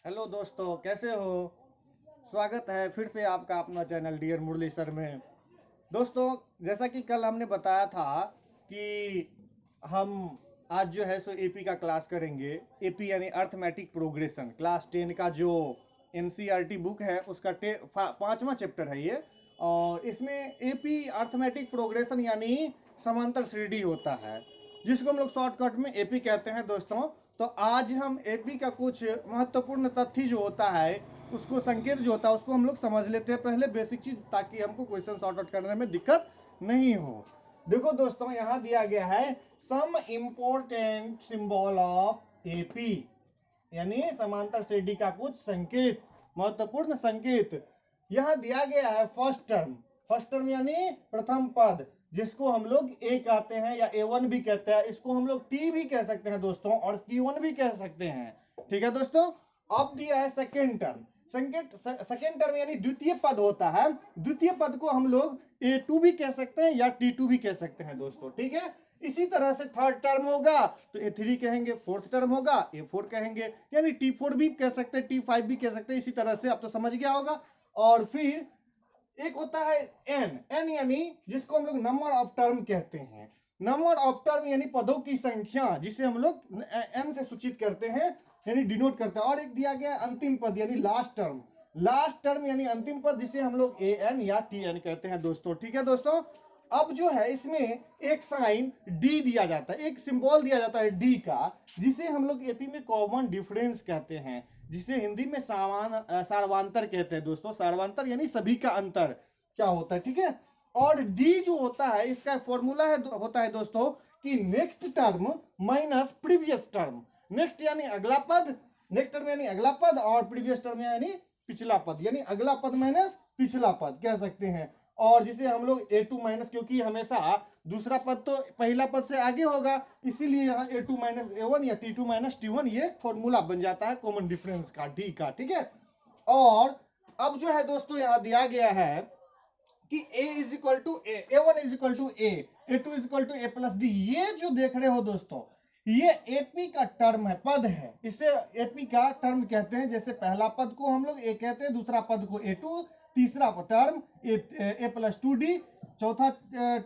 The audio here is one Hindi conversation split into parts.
हेलो दोस्तों, कैसे हो। स्वागत है फिर से आपका अपना चैनल डियर मुरली सर में। दोस्तों, जैसा कि कल हमने बताया था कि हम आज जो है सो एपी का क्लास करेंगे। एपी यानी अर्थमेटिक प्रोग्रेशन, क्लास 10 का जो एनसीईआरटी बुक है उसका पांचवा चैप्टर है ये। और इसमें एपी अर्थमेटिक प्रोग्रेशन यानी समांतर श्रेणी होता है, जिसको हम लोग शॉर्टकट में एपी कहते हैं दोस्तों। तो आज हम एपी का कुछ महत्वपूर्ण तथ्य जो होता है, उसको संकेत जो होता है उसको हम लोग समझ लेते हैं पहले, बेसिक चीज, ताकि हमको क्वेश्चन सॉर्ट आउट करने में दिक्कत नहीं हो। देखो दोस्तों, यहाँ दिया गया है some important symbol of AP, यानी समांतर श्रेणी का कुछ संकेत, महत्वपूर्ण संकेत। यहां दिया गया है फर्स्ट टर्म। फर्स्ट टर्म यानी प्रथम पद, जिसको हम लोग ए कहते हैं या A1 भी कहते हैं। इसको हम लोग टी भी कह सकते हैं दोस्तों, और T1 भी कह सकते हैं। ठीक है दोस्तों। अब दिया है सेकेंड टर्म। सेकेंड टर्म यानी द्वितीय पद होता है। द्वितीय पद को हम लोग A2 भी कह सकते हैं या T2 भी कह सकते हैं दोस्तों। ठीक है। इसी तरह से थर्ड टर्म होगा तो A3 कहेंगे, फोर्थ टर्म होगा A4 कहेंगे, यानी T4 भी कह सकते हैं, T5 भी कह सकते हैं। इसी तरह से, अब तो समझ गया होगा। और फिर एक होता है एन। एन यानी जिसको हम लोग नंबर ऑफ टर्म कहते हैं। नंबर ऑफ टर्म यानी पदों की संख्या, जिसे हम लोग एन से सूचित करते हैं, यानी डिनोट करते हैं। और एक दिया गया अंतिम पद यानी लास्ट टर्म। लास्ट टर्म यानी अंतिम पद, जिसे हम लोग ए एन या टी एन कहते हैं दोस्तों। ठीक है दोस्तों। अब जो है इसमें एक साइन डी दिया जाता है, एक सिंबल दिया जाता है डी का, जिसे हम लोग एपी में कॉमन डिफरेंस कहते हैं, जिसे हिंदी में सार्वांतर कहते हैं दोस्तों। सार्वांतर यानी सभी का अंतर क्या होता है। ठीक है। और डी जो होता है, इसका फॉर्मूला होता है दोस्तों कि next term minus previous term. Next यानी अगला पद, नेक्स्ट टर्म यानी अगला पद, और प्रीवियस टर्म यानी पिछला पद, यानी अगला पद माइनस पिछला पद कह सकते हैं। और जिसे हम लोग A2 माइनस, क्योंकि हमेशा दूसरा पद तो पहला पद से आगे होगा, इसीलिए यहाँ A2 माइनस A1 या T2 माइनस T1 ये फॉर्मूला बन जाता है कॉमन डिफरेंस का, डी का। ठीक है। और अब जो है दोस्तों, यहाँ दिया गया है कि A is equal to a, A1 is equal to a, A2 is equal to A plus d. ये जो देख रहे हो दोस्तों, ये एपी का टर्म है, पद है। इसे एपी का टर्म कहते हैं। जैसे पहला पद को हम लोग ए कहते हैं, दूसरा पद को A2, तीसरा टर्म ए प्लस 2D, चौथा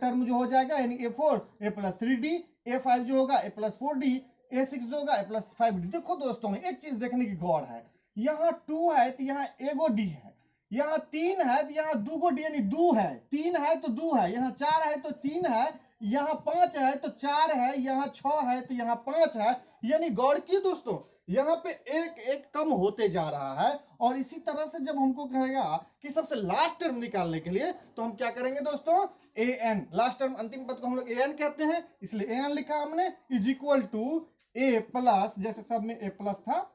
टर्म जो हो जाएगा यानी A4 ए प्लस 3D, A5 जो होगा ए प्लस 4D, A6 जो होगा ए प्लस 5D। देखो दोस्तों, एक चीज देखने की गौर है, यहाँ 2 है तो यहाँ एगो डी है, यहाँ 3 है तो यहाँ दूगो डी यानी दू है, 3 है तो दू है, यहाँ 4 है तो 3 है, यहाँ 5 है तो 4 है, यहाँ 6 है तो यहाँ 5 है। यानी गौर की दोस्तों, यहाँ पे एक एक कम होते जा रहा है। और इसी तरह से जब हमको कहेगा कि सबसे लास्ट टर्म निकालने के लिए, तो हम क्या करेंगे दोस्तों, ए एन। लास्ट टर्म अंतिम पद को हम लोग ए एन कहते हैं, इसलिए ए एन लिखा हमने, is equal to A plus, जैसे सब में ए प्लस था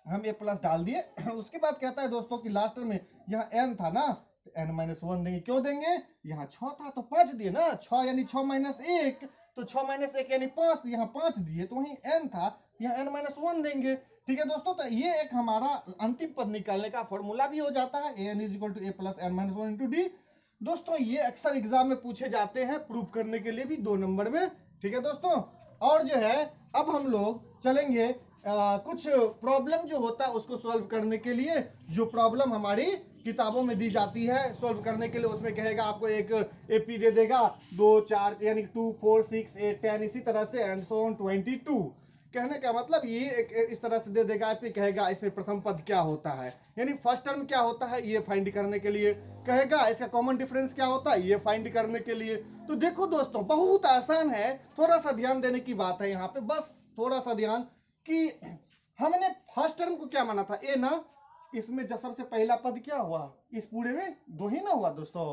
हम ए प्लस डाल दिए। उसके बाद कहता है दोस्तों कि लास्ट में यहाँ एन था ना, तो एन माइनस 1 देंगे। क्यों देंगे, यहाँ 6 था तो 5 दिए ना, 6 यानी 6 माइनस 1, तो 6 माइनस 1 यानी 5, तो यहाँ 5 दिए, तो वहीं एन था, यहाँ एन माइनस 1 देंगे। ठीक है दोस्तों। तो ये एक हमारा अंतिम पद निकालने का फॉर्मूला भी हो जाता है, A N is equal to A plus N minus 1 into D. दोस्तों, ये अक्सर एग्जाम में पूछे जाते हैं, प्रूफ करने के लिए भी 2 नंबर में। ठीक है दोस्तों। और जो है, अब हम लोग चलेंगे कुछ प्रॉब्लम जो होता है उसको सॉल्व करने के लिए। जो प्रॉब्लम हमारी किताबों में दी जाती है सॉल्व करने के लिए, उसमें कहेगा आपको एक एपी दे देगा, 2 4 यानी 2 4 6 8 10, इसी तरह से एंड सो ऑन 22। कहने का मतलब ये एक इस तरह से दे देगा, एपी कहेगा इसमें प्रथम पद क्या होता है, यानी फर्स्ट टर्म क्या होता है, ये फाइंड करने के लिए कहेगा। इसका कॉमन डिफरेंस क्या होता है, ये फाइंड करने के लिए। तो देखो दोस्तों, बहुत आसान है, थोड़ा सा ध्यान देने की बात है यहाँ पे, बस थोड़ा सा ध्यान कि हमने फर्स्ट टर्म को क्या माना था, ए ना। इसमें जब सबसे पहला पद क्या हुआ, इस पूरे में 2 ही ना हुआ दोस्तों,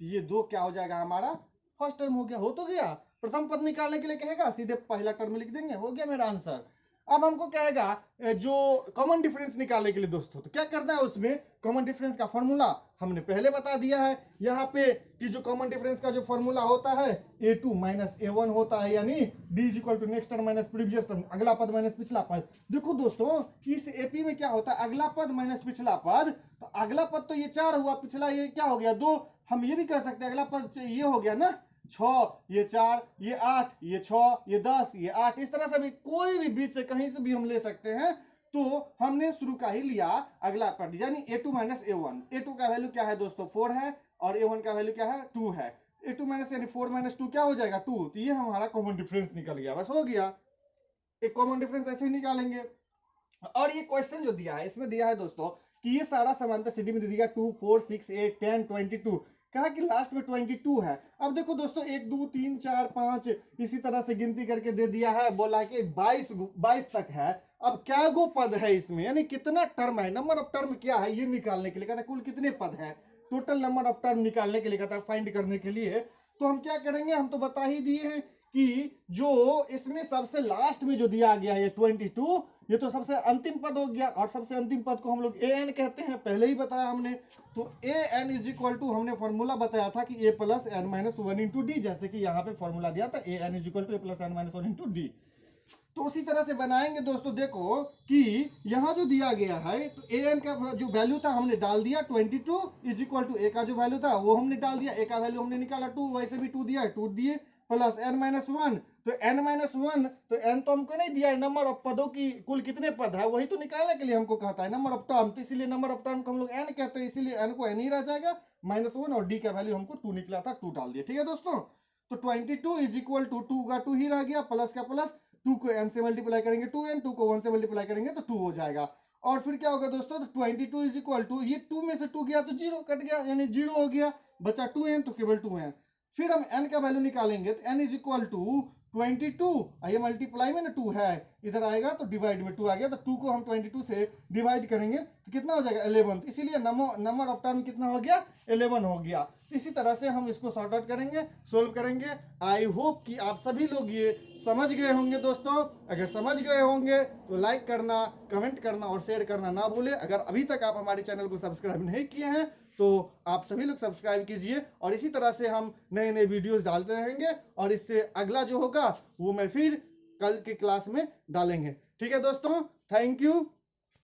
ये 2 क्या हो जाएगा हमारा फर्स्ट टर्म हो गया, हो तो गया। प्रथम पद निकालने के लिए कहेगा, सीधे पहला टर्म लिख देंगे, हो गया मेरा आंसर। अब हमको कहेगा जो कॉमन डिफरेंस निकालने के लिए दोस्तों, तो क्या करना है, उसमें कॉमन डिफरेंस का फॉर्मूला हमने पहले बता दिया है यहाँ पे, कि जो कॉमन डिफरेंस का जो फॉर्मूला होता है A2 माइनस A1 होता है, यानी D is equal to next term minus previous term, अगला पद माइनस पिछला पद। देखो दोस्तों, इस एपी में क्या होता है, अगला पद माइनस पिछला पद। तो अगला पद तो ये 4 हुआ, पिछला ये क्या हो गया, 2। हम ये भी कह सकते हैं अगला पद ये हो गया ना 6, ये 4, ये 8, ये 6, ये 10, ये 8, इस तरह से भी कोई भी बीच से कहीं से भी हम ले सकते हैं। तो हमने शुरू का ही लिया अगला पद, यानी a2 माइनस a1। a2 का वैल्यू क्या है दोस्तों 4 है और a1 का वैल्यू क्या है 2 है। a2 माइनस यानी 4 माइनस 2 क्या हो जाएगा 2। तो ये हमारा कॉमन डिफरेंस निकल गया, बस हो गया। एक कॉमन डिफरेंस ऐसे ही निकालेंगे। और ये क्वेश्चन जो दिया है इसमें दिया है दोस्तों कि ये सारा समांतर सीधी में दे दिया 2 4 6 8 10 22, कहा कि लास्ट में 22 है। अब देखो दोस्तों 1 2 3 4 5 इसी तरह से गिनती करके दे दिया है, बोला कि 22 तक है। अब क्या गो पद है इसमें, यानी कितना टर्म है, नंबर ऑफ टर्म क्या है ये निकालने के लिए कहता है कुल कितने पद है, टोटल नंबर ऑफ टर्म निकालने के लिए कहता है फाइंड करने के लिए। तो हम क्या करेंगे, हम तो बता ही दिए हैं कि जो इसमें सबसे लास्ट में जो दिया गया है 22, ये तो सबसे अंतिम पद हो गया और सबसे अंतिम पद को हम लोग ए एन कहते हैं, पहले ही बताया हमने। तो A N is equal to हमने फॉर्मूला बताया था कि A plus N minus 1 into D, जैसे कि यहाँ पे फॉर्मूला दिया था A N is equal to A plus N minus 1 into D. तो उसी तरह से बनाएंगे दोस्तों। देखो कि यहाँ जो दिया गया है तो ए एन का जो वैल्यू था हमने डाल दिया 22 इज इक्वल टू ए का जो वैल्यू था वो हमने डाल दिया, ए का वैल्यू हमने निकाला 2, वैसे भी 2 दिया है 2 दिए प्लस एन माइनस 1। तो n माइनस 1 तो n तो हमको नहीं दिया है, नंबर ऑफ पदों की कुल कितने पद है वही तो निकालने के लिए हमको कहता है नंबर ऑफ टर्म, तो इसीलिए नंबर ऑफ टर्म को हम लोग n कहते हैं, इसीलिए n को n ही रह जाएगा -1 और d का वैल्यू हमको 2 निकला था 2 डाल दिया। ठीक है दोस्तों, तो 22 इज इक्वल टू 2 का 2 ही रह गया, प्लस का प्लस, 2 को n से मल्टीप्लाई करेंगे 2n, 2 को 1 से मल्टीप्लाई करेंगे तो 2 हो जाएगा। और फिर क्या होगा दोस्तों, तो 22 इज इक्वल टू ये 2 में से 2 गया तो 0 कट गया, यानी 0 हो गया, बचा 2n तो केवल 2n। फिर हम n का वैल्यू निकालेंगे तो n इज इक्वल टू 22, ये मल्टीप्लाई में ना 2 है, इधर आएगा तो डिवाइड में 2 आ गया, तो 2 को हम 22 से डिवाइड करेंगे तो कितना हो जाएगा 11, इसीलिए नंबर ऑफ टर्म कितना हो गया 11 हो गया। इसी तरह से हम इसको सॉर्ट आउट करेंगे, सोल्व करेंगे। आई होप कि आप सभी लोग ये समझ गए होंगे दोस्तों। अगर समझ गए होंगे तो लाइक करना, कमेंट करना और शेयर करना ना भूलें। अगर अभी तक आप हमारे चैनल को सब्सक्राइब नहीं किए हैं तो आप सभी लोग सब्सक्राइब कीजिए, और इसी तरह से हम नए नए वीडियोस डालते रहेंगे, और इससे अगला जो होगा वो मैं फिर कल की क्लास में डालेंगे। ठीक है दोस्तों, थैंक यू।